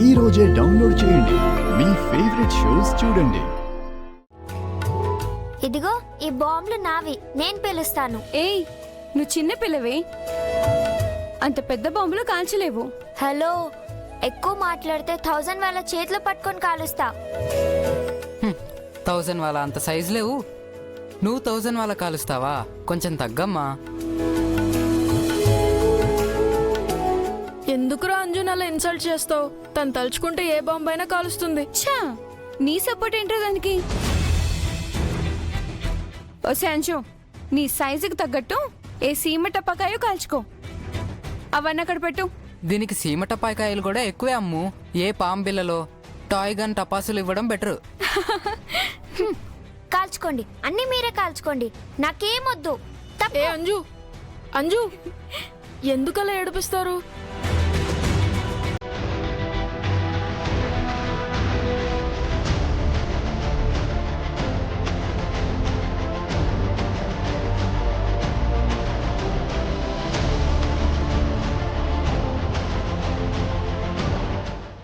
ఈ రోజే డౌన్లోడ్ చేయండి. మీ ఫేవరెట్ షోస్ చూడండి. ఇదిగో ఈ బాంబులు నావి, నేను పేలుస్తాను. ఏయ్, నువ్వు చిన్న పిల్లవే, అంత పెద్ద బాంబులు కాల్చలేవు. హలో, ఎక్కువ మాట్లాడితే 1000 వాళ్ళ చేతిలో పట్టుకొని కాలుస్తా. 1000 వాళ్ళ అంత సైజు లేవు. నువ్వు 1000 వాళ్ళ కాలుస్తావా? కొంచెం తగ్గమ్మా. ఎందుకురా అంజున్ అలా ఇన్సల్ట్ చేస్తావు? తను తలుచుకుంటే ఏ బాంబు అయినా కాలుస్తుంది. ఛా, నీ సపోర్ట్ ఏంటో దానికి? ఓ శాంచు, నీ సైజుకి తగ్గట్టు ఏ సీమ టపాకాయో కాల్చుకో. అవన్నీ అక్కడ పెట్టు. దీనికి సీమ టపాకాయలు కూడా ఎక్కువే అమ్ము. ఏ పాంబిల్లలో టాయ్ గన్ టపాసులు ఇవ్వడం బెటర్. కాల్చుకోండి, అన్ని మీరే కాల్చుకోండి, నాకేమొద్దు. ఏ అంజు, అంజు ఎందుకలా ఏడిపిస్తారు?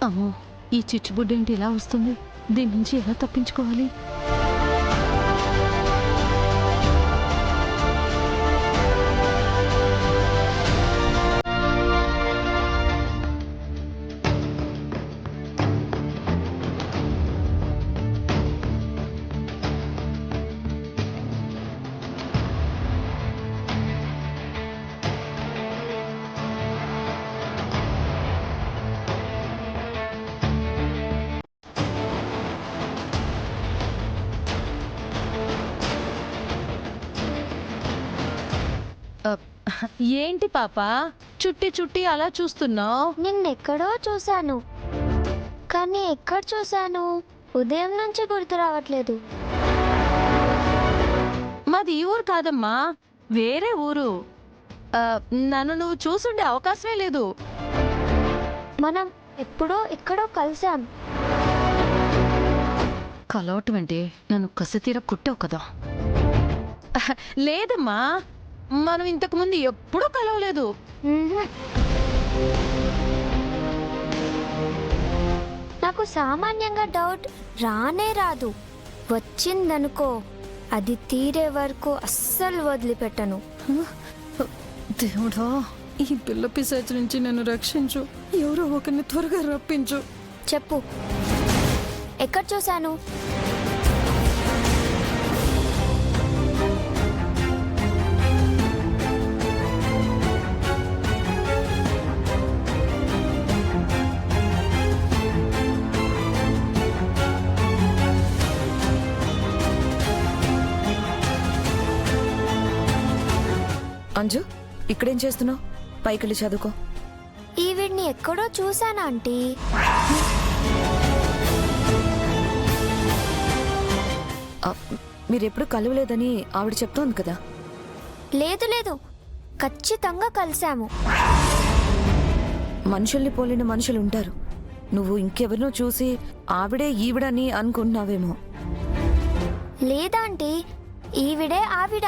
అమ్మో, ఈ చిచ్చుబుడ్డేంటి ఇలా వస్తుంది? దీని నుంచి ఎలా తప్పించుకోవాలి? ఏంటి పాప చుట్టి చుట్టి అలా చూస్తున్నావు? నిన్నెక్కడో చూశాను, కానీ ఎక్కడ చూశాను ఉదయం నుంచి గుర్తు రావట్లేదు. మాది ఈ ఊరు కాదమ్మా, వేరే ఊరు. నన్ను నువ్వు చూసుండే అవకాశమే లేదు. మనం ఎప్పుడో ఎక్కడో కలిసాం. కలవటం అంటే నన్ను కసితీర కుట్టావు కదా. లేదమ్మా, మనం ఇంతకు ముందు ఎప్పుడూ కలవలేదు. నాకు సామాన్యంగా డౌట్ రానే రాదు, వచ్చిందనుకో అది తీరే వరకు అస్సలు వదిలిపెట్టను. దేవుడా, ఈ పిల్ల పిశాచి నుంచి నన్ను రక్షించు. ఎవరో ఒకరిని త్వరగా రప్పించు. చెప్పు, ఎక్కడ చూశాను? అంజు, ఇక్కడేం చేస్తున్నావు? పైకెళ్ళి చదువుకో. ఈవిడ్ని ఎక్కడో చూశానా ఆంటీ? మీరెప్పుడు కలవలేదని ఆవిడ చెప్తోంది కదా. లేదు లేదు, ఖచ్చితంగా కలిశాము. మనుషుల్ని పోలిన మనుషులు ఉంటారు. నువ్వు ఇంకెవరినో చూసి ఆవిడే ఈవిడని అనుకుంటున్నావేమో. లేదా ఆంటీ, ఈవిడే ఆవిడ.